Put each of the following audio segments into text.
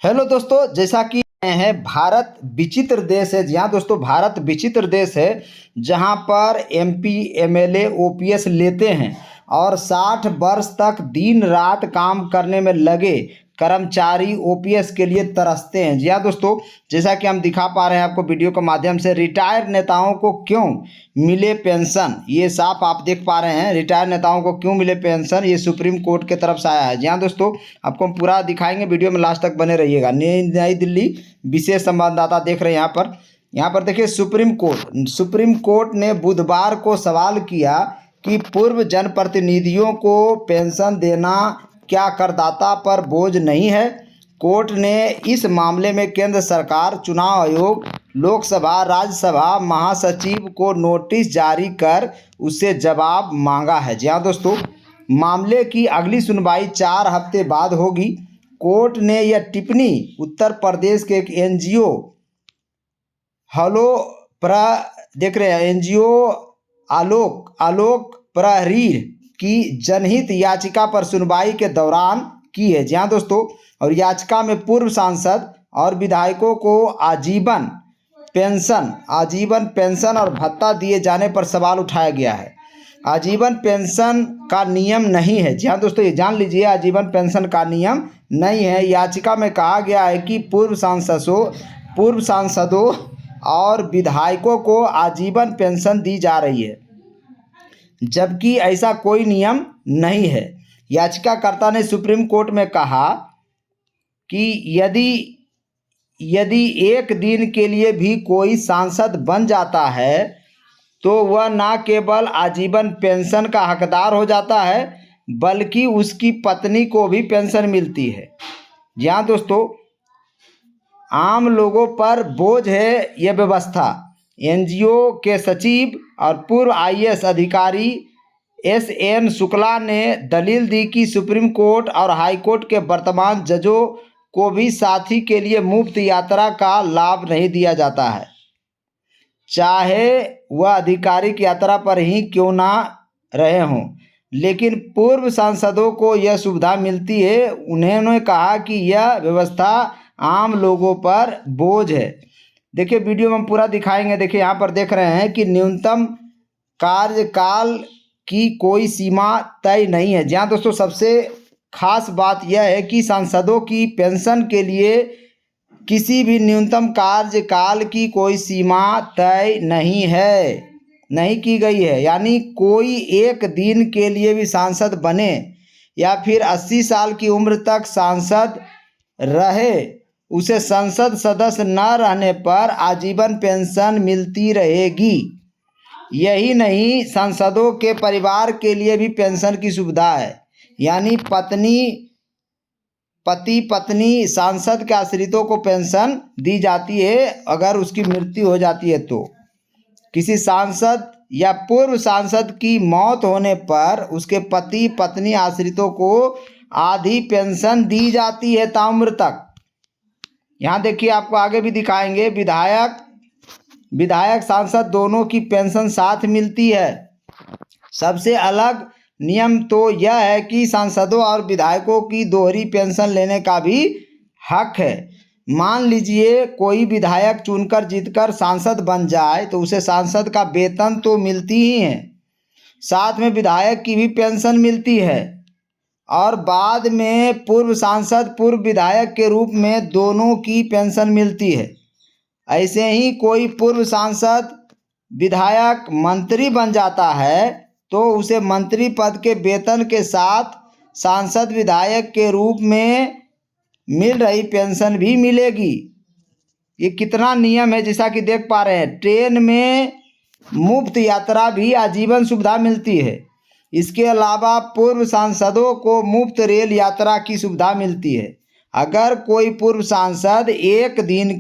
Hello दोस्तों, जैसा कि है भारत विचित्र देश है। जी हाँ दोस्तों, भारत विचित्र देश है जहाँ पर एमपी एमएलए ओपीएस लेते हैं और 60 वर्ष तक दिन रात काम करने में लगे कर्मचारी ओपीएस के लिए तरसते हैं। जी हाँ दोस्तों, जैसा कि हम दिखा पा रहे हैं आपको वीडियो के माध्यम से, रिटायर्ड नेताओं को क्यों मिले पेंशन, ये साफ आप देख पा रहे हैं। रिटायर्ड नेताओं को क्यों मिले पेंशन, ये सुप्रीम कोर्ट के तरफ से आया है। जी हाँ दोस्तों, आपको हम पूरा दिखाएंगे, वीडियो में लास्ट तक बने रहिएगा। नई दिल्ली विशेष संवाददाता देख रहे हैं यहाँ पर देखिए, सुप्रीम कोर्ट ने बुधवार को सवाल किया कि पूर्व जनप्रतिनिधियों को पेंशन देना क्या करदाता पर बोझ नहीं है। कोर्ट ने इस मामले में केंद्र सरकार, चुनाव आयोग, लोकसभा राज्यसभा महासचिव को नोटिस जारी कर उससे जवाब मांगा है। जी हाँ दोस्तों, मामले की अगली सुनवाई 4 हफ्ते बाद होगी। कोर्ट ने यह टिप्पणी उत्तर प्रदेश के एक एनजीओ देख रहे हैं, एनजीओ आलोक प्रहरी की जनहित याचिका पर सुनवाई के दौरान की है। जी हाँ दोस्तों, और याचिका में पूर्व सांसद और विधायकों को आजीवन पेंशन और भत्ता दिए जाने पर सवाल उठाया गया है। आजीवन पेंशन का नियम नहीं है। जी हाँ दोस्तों, ये जान लीजिए, आजीवन पेंशन का नियम नहीं है। याचिका में कहा गया है कि पूर्व सांसदों और विधायकों को आजीवन पेंशन दी जा रही है, जबकि ऐसा कोई नियम नहीं है। याचिकाकर्ता ने सुप्रीम कोर्ट में कहा कि यदि एक दिन के लिए भी कोई सांसद बन जाता है तो वह न केवल आजीवन पेंशन का हकदार हो जाता है, बल्कि उसकी पत्नी को भी पेंशन मिलती है। जी हाँ दोस्तों, आम लोगों पर बोझ है यह व्यवस्था। एनजीओ के सचिव और पूर्व आईएएस अधिकारी एसएन शुक्ला ने दलील दी कि सुप्रीम कोर्ट और हाई कोर्ट के वर्तमान जजों को भी साथी के लिए मुफ्त यात्रा का लाभ नहीं दिया जाता है, चाहे वह आधिकारिक यात्रा पर ही क्यों ना रहे हों। लेकिन पूर्व सांसदों को यह सुविधा मिलती है। उन्होंने कहा कि यह व्यवस्था आम लोगों पर बोझ है। देखिए, वीडियो में हम पूरा दिखाएंगे। देखिए, यहाँ पर देख रहे हैं कि न्यूनतम कार्यकाल की कोई सीमा तय नहीं है। जहाँ दोस्तों, सबसे खास बात यह है कि सांसदों की पेंशन के लिए किसी भी न्यूनतम कार्यकाल की कोई सीमा तय नहीं की गई है। यानी कोई एक दिन के लिए भी सांसद बने या फिर 80 साल की उम्र तक सांसद रहे, उसे संसद सदस्य न रहने पर आजीवन पेंशन मिलती रहेगी। यही नहीं, सांसदों के परिवार के लिए भी पेंशन की सुविधा है। यानी पति पत्नी सांसद के आश्रितों को पेंशन दी जाती है। अगर उसकी मृत्यु हो जाती है तो किसी सांसद या पूर्व सांसद की मौत होने पर उसके पति पत्नी आश्रितों को आधी पेंशन दी जाती है ताउम्र तक। यहाँ देखिए, आपको आगे भी दिखाएंगे, विधायक सांसद दोनों की पेंशन साथ मिलती है। सबसे अलग नियम तो यह है कि सांसदों और विधायकों की दोहरी पेंशन लेने का भी हक है। मान लीजिए कोई विधायक चुनकर जीतकर सांसद बन जाए तो उसे सांसद का वेतन तो मिलती ही है, साथ में विधायक की भी पेंशन मिलती है, और बाद में पूर्व सांसद पूर्व विधायक के रूप में दोनों की पेंशन मिलती है। ऐसे ही कोई पूर्व सांसद विधायक मंत्री बन जाता है तो उसे मंत्री पद के वेतन के साथ सांसद विधायक के रूप में मिल रही पेंशन भी मिलेगी। ये कितना नियम है, जैसा कि देख पा रहे हैं। ट्रेन में मुफ्त यात्रा भी आजीवन सुविधा मिलती है। इसके अलावा पूर्व सांसदों को मुफ्त रेल यात्रा की सुविधा मिलती है। अगर कोई पूर्व सांसद एक दिन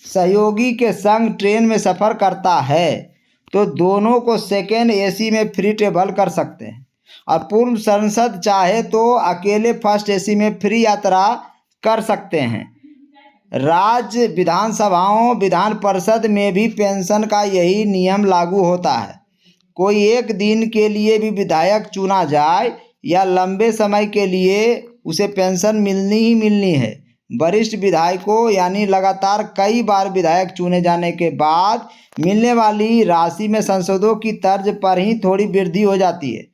सहयोगी के संग ट्रेन में सफ़र करता है तो दोनों को सेकेंड एसी में फ्री ट्रेवल कर सकते हैं, और पूर्व सांसद चाहे तो अकेले फर्स्ट एसी में फ्री यात्रा कर सकते हैं। राज्य विधानसभाओं विधान परिषद में भी पेंशन का यही नियम लागू होता है। कोई एक दिन के लिए भी विधायक चुना जाए या लंबे समय के लिए उसे पेंशन मिलनी ही मिलनी है। वरिष्ठ विधायकों यानी लगातार कई बार विधायक चुने जाने के बाद मिलने वाली राशि में संसदों की तर्ज पर ही थोड़ी वृद्धि हो जाती है।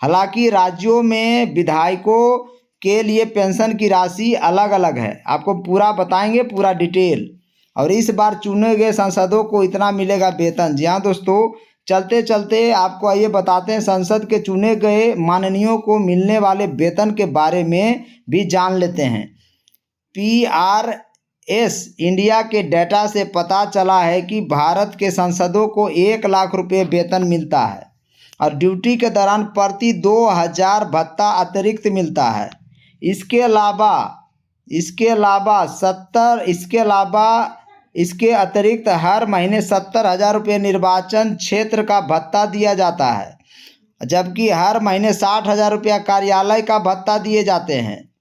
हालांकि राज्यों में विधायकों के लिए पेंशन की राशि अलग अलग है। आपको पूरा बताएंगे, पूरा डिटेल। और इस बार चुने गए सांसदों को इतना मिलेगा वेतन। जी हाँ दोस्तों, चलते चलते आपको आइए बताते हैं संसद के चुने गए माननीयों को मिलने वाले वेतन के बारे में भी जान लेते हैं। PRS इंडिया के डेटा से पता चला है कि भारत के सांसदों को 1 लाख रुपये वेतन मिलता है और ड्यूटी के दौरान प्रति 2000 भत्ता अतिरिक्त मिलता है। इसके अलावा इसके अतिरिक्त हर महीने 70,000 रुपये निर्वाचन क्षेत्र का भत्ता दिया जाता है, जबकि हर महीने 60,000 रुपया कार्यालय का भत्ता दिए जाते हैं।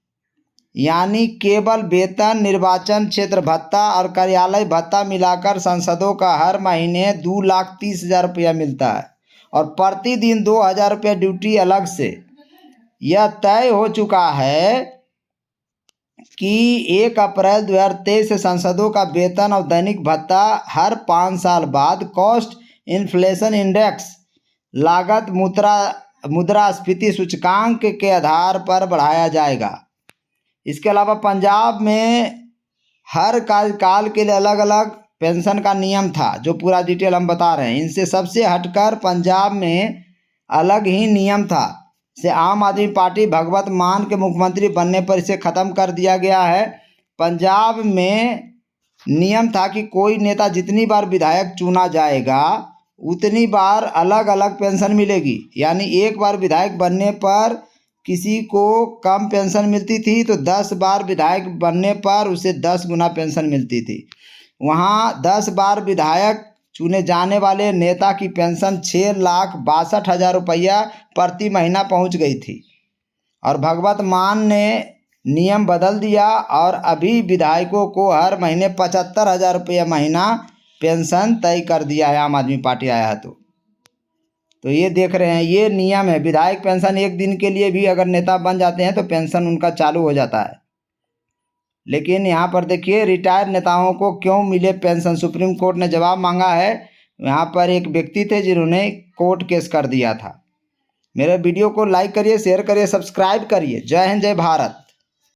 यानी केवल वेतन, निर्वाचन क्षेत्र भत्ता और कार्यालय भत्ता मिलाकर सांसदों का हर महीने 2,30,000 रुपया मिलता है और प्रतिदिन 2,000 रुपया ड्यूटी अलग से। यह तय हो चुका है कि 1 अप्रैल 2023 से सांसदों का वेतन और दैनिक भत्ता हर 5 साल बाद कॉस्ट इन्फ्लेशन इंडेक्स लागत मुद्रास्फीति सूचकांक के आधार पर बढ़ाया जाएगा। इसके अलावा पंजाब में हर कार्यकाल के लिए अलग अलग पेंशन का नियम था, जो पूरा डिटेल हम बता रहे हैं। इनसे सबसे हटकर पंजाब में अलग ही नियम था। से आम आदमी पार्टी भगवत मान के मुख्यमंत्री बनने पर इसे ख़त्म कर दिया गया है। पंजाब में नियम था कि कोई नेता जितनी बार विधायक चुना जाएगा उतनी बार अलग अलग पेंशन मिलेगी। यानी एक बार विधायक बनने पर किसी को कम पेंशन मिलती थी, तो 10 बार विधायक बनने पर उसे 10 गुना पेंशन मिलती थी। वहाँ 10 बार विधायक चुने जाने वाले नेता की पेंशन 6,62,000 रुपया प्रति महीना पहुंच गई थी। और भगवत मान ने नियम बदल दिया और अभी विधायकों को हर महीने 75,000 रुपया महीना पेंशन तय कर दिया है आम आदमी पार्टी आया है तो ये देख रहे हैं, ये नियम है। विधायक पेंशन एक दिन के लिए भी अगर नेता बन जाते हैं तो पेंशन उनका चालू हो जाता है। लेकिन यहाँ पर देखिए रिटायर्ड नेताओं को क्यों मिले पेंशन, सुप्रीम कोर्ट ने जवाब मांगा है। यहाँ पर एक व्यक्ति थे जिन्होंने कोर्ट केस कर दिया था। मेरे वीडियो को लाइक करिए, शेयर करिए, सब्सक्राइब करिए। जय हिंद, जय भारत।